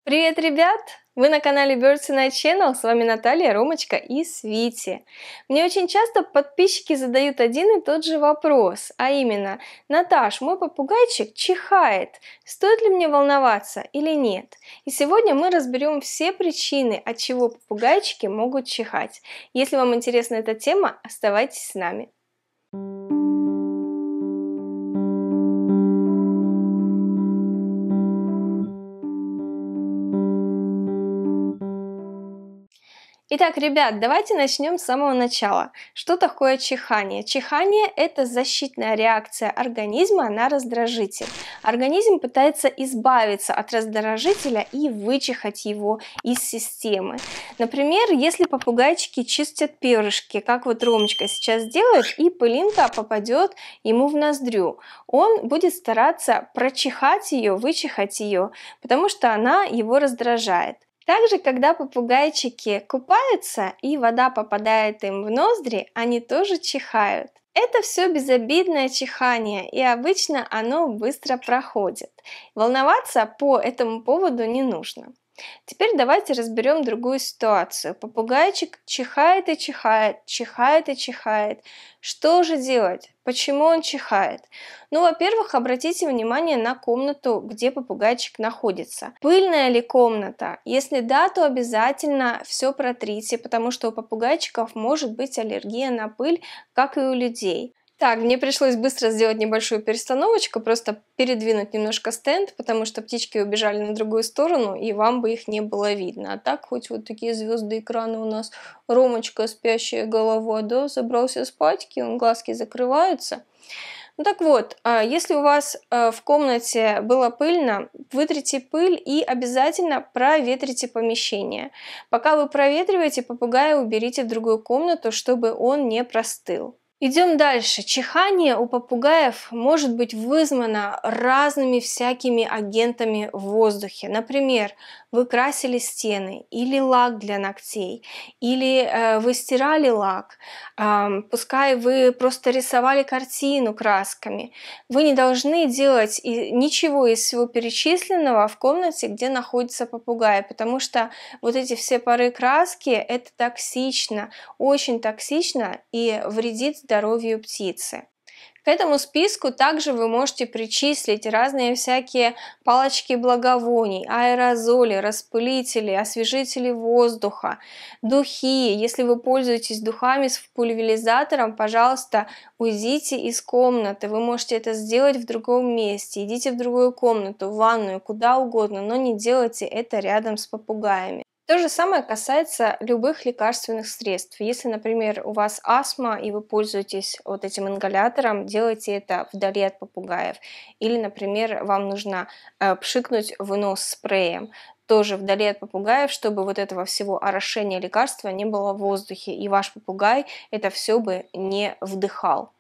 Привет, ребят! Вы на канале Birds Night Channel, с вами Наталья, Ромочка и Свити. Мне очень часто подписчики задают один и тот же вопрос, а именно: Наташ, мой попугайчик чихает, стоит ли мне волноваться или нет? И сегодня мы разберем все причины, от чего попугайчики могут чихать. Если вам интересна эта тема, оставайтесь с нами. Итак, ребят, давайте начнем с самого начала. Что такое чихание? Чихание – это защитная реакция организма на раздражитель. Организм пытается избавиться от раздражителя и вычихать его из системы. Например, если попугайчики чистят перышки, как вот Ромочка сейчас делает, и пылинка попадет ему в ноздрю, он будет стараться прочихать ее, вычихать ее, потому что она его раздражает. Также, когда попугайчики купаются и вода попадает им в ноздри, они тоже чихают. Это все безобидное чихание, и обычно оно быстро проходит. Волноваться по этому поводу не нужно. Теперь давайте разберем другую ситуацию. Попугайчик чихает и чихает, чихает и чихает. Что же делать? Почему он чихает? Ну, во-первых, обратите внимание на комнату, где попугайчик находится. Пыльная ли комната? Если да, то обязательно все протрите, потому что у попугайчиков может быть аллергия на пыль, как и у людей. Так, мне пришлось быстро сделать небольшую перестановочку, просто передвинуть немножко стенд, потому что птички убежали на другую сторону, и вам бы их не было видно. А так, хоть вот такие звезды экрана у нас. Ромочка, спящая голова, да, забрался спать, он глазки закрываются. Ну так вот, если у вас в комнате было пыльно, вытрите пыль и обязательно проветрите помещение. Пока вы проветриваете, попугая уберите в другую комнату, чтобы он не простыл. Идем дальше. Чихание у попугаев может быть вызвано разными всякими агентами в воздухе. Например, вы красили стены, или лак для ногтей, или вы стирали лак, пускай вы просто рисовали картину красками. Вы не должны делать ничего из всего перечисленного в комнате, где находится попугай, потому что вот эти все пары краски – это токсично, очень токсично и вредит здоровью птицы. К этому списку также вы можете причислить разные всякие палочки благовоний, аэрозоли, распылители, освежители воздуха, духи. Если вы пользуетесь духами с пульверизатором, пожалуйста, уйдите из комнаты. Вы можете это сделать в другом месте. Идите в другую комнату, в ванную, куда угодно, но не делайте это рядом с попугаями. То же самое касается любых лекарственных средств. Если, например, у вас астма и вы пользуетесь вот этим ингалятором, делайте это вдали от попугаев. Или, например, вам нужно пшикнуть в нос спреем, тоже вдали от попугаев, чтобы вот этого всего орошения лекарства не было в воздухе, и ваш попугай это все бы не вдыхал.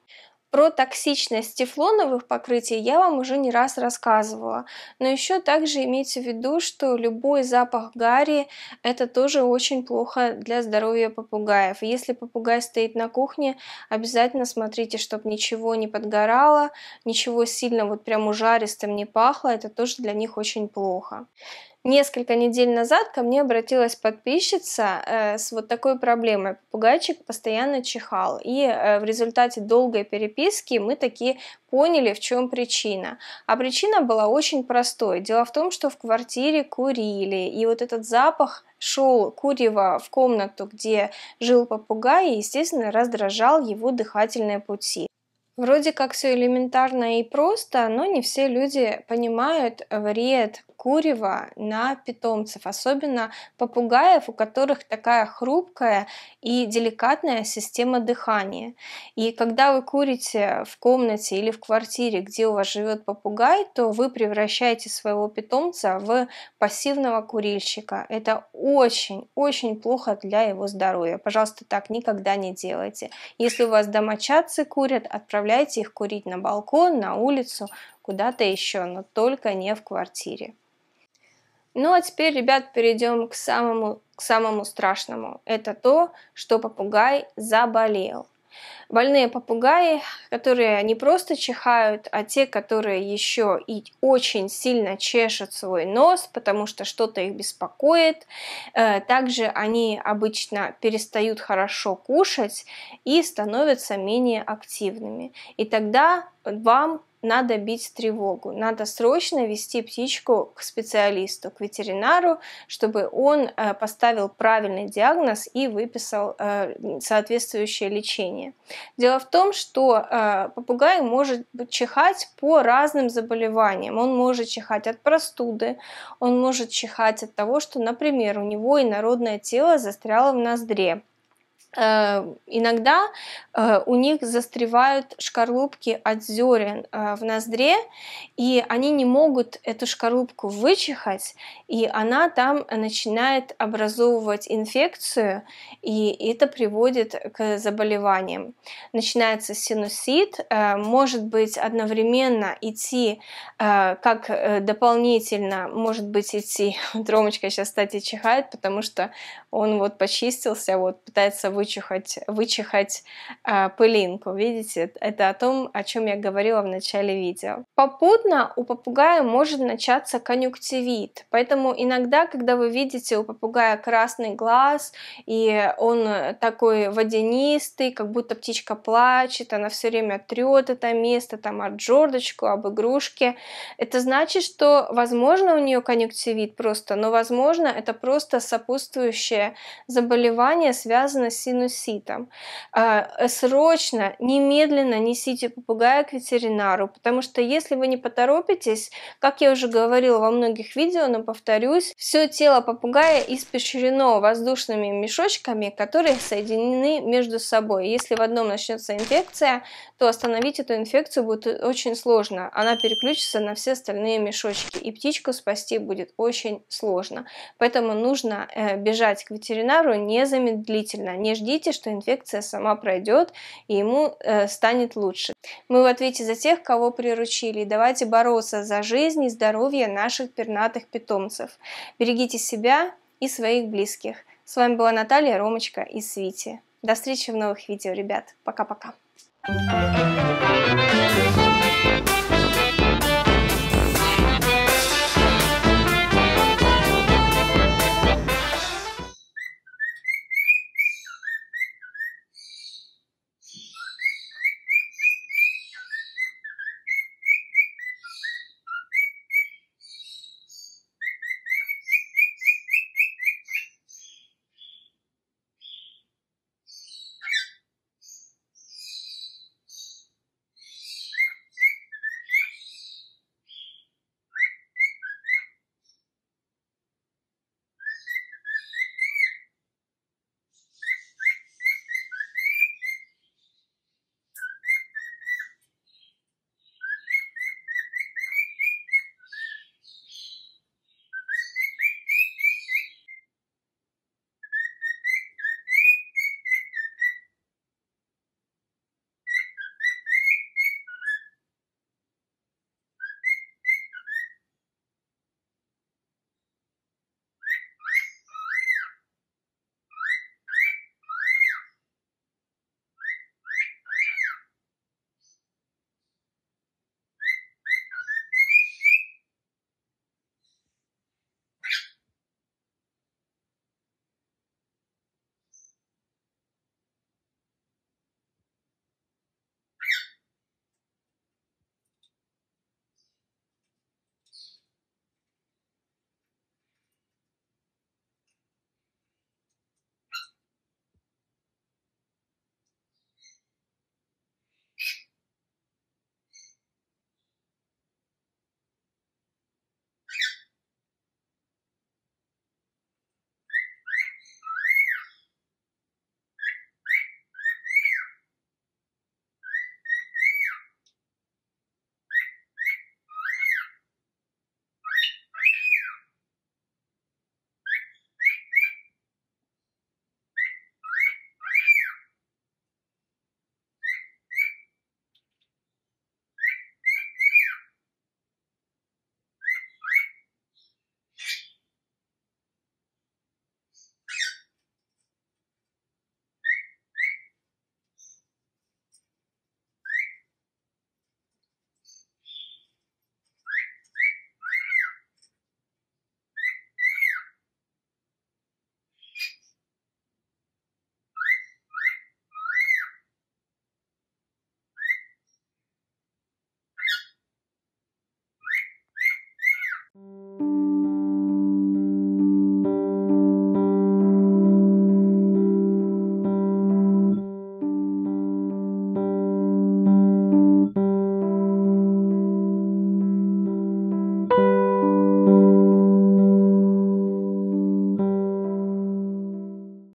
Про токсичность тефлоновых покрытий я вам уже не раз рассказывала, но еще также имейте в виду, что любой запах гари – это тоже очень плохо для здоровья попугаев. Если попугай стоит на кухне, обязательно смотрите, чтобы ничего не подгорало, ничего сильно вот прям ужаристым не пахло, это тоже для них очень плохо. Несколько недель назад ко мне обратилась подписчица с вот такой проблемой. Попугайчик постоянно чихал, и в результате долгой переписки мы таки поняли, в чем причина. А причина была очень простой. Дело в том, что в квартире курили, и вот этот запах шел курево в комнату, где жил попугай, и, естественно, раздражал его дыхательные пути. Вроде как все элементарно и просто, но не все люди понимают вред курева на питомцев, особенно попугаев, у которых такая хрупкая и деликатная система дыхания. И когда вы курите в комнате или в квартире, где у вас живет попугай, то вы превращаете своего питомца в пассивного курильщика. Это очень-очень плохо для его здоровья. Пожалуйста, так никогда не делайте. Если у вас домочадцы курят, отправляйте их курить на балкон, на улицу, куда-то еще, но только не в квартире. Ну а теперь, ребят, перейдем к самому страшному. Это то, что попугай заболел. Больные попугаи, которые не просто чихают, а те, которые еще и очень сильно чешут свой нос, потому что что-то их беспокоит. Также они обычно перестают хорошо кушать и становятся менее активными. И тогда вам надо бить тревогу, надо срочно вести птичку к специалисту, к ветеринару, чтобы он поставил правильный диагноз и выписал соответствующее лечение. Дело в том, что попугай может чихать по разным заболеваниям. Он может чихать от простуды, он может чихать от того, что, например, у него инородное тело застряло в ноздре. Иногда у них застревают шкарлупки от зерен в ноздре, и они не могут эту шкарлупку вычихать, и она там начинает образовывать инфекцию, и это приводит к заболеваниям. Начинается синусит, может быть одновременно идти как дополнительно, может быть идти, вот Ромочка сейчас, кстати, чихает, потому что он вот почистился, вот пытается вычихать пылинку. Видите, это о том, о чем я говорила в начале видео. Попутно у попугая может начаться конъюнктивит, поэтому иногда, когда вы видите у попугая красный глаз, и он такой водянистый, как будто птичка плачет, она все время трет это место, там, об жердочку, об игрушки, это значит, что, возможно, у нее конъюнктивит просто, но, возможно, это просто сопутствующее заболевание связано с синуситом. Срочно, немедленно несите попугая к ветеринару, потому что если вы не поторопитесь, как я уже говорила во многих видео, но повторюсь, все тело попугая испещрено воздушными мешочками, которые соединены между собой. Если в одном начнется инфекция, то остановить эту инфекцию будет очень сложно. Она переключится на все остальные мешочки, и птичку спасти будет очень сложно. Поэтому нужно бежать к ветеринару незамедлительно. Не ждите, что инфекция сама пройдет и ему станет лучше. Мы в ответе за тех, кого приручили. Давайте бороться за жизнь и здоровье наших пернатых питомцев. Берегите себя и своих близких. С вами была Наталья, Ромочка и Свити. До встречи в новых видео, ребят. Пока-пока.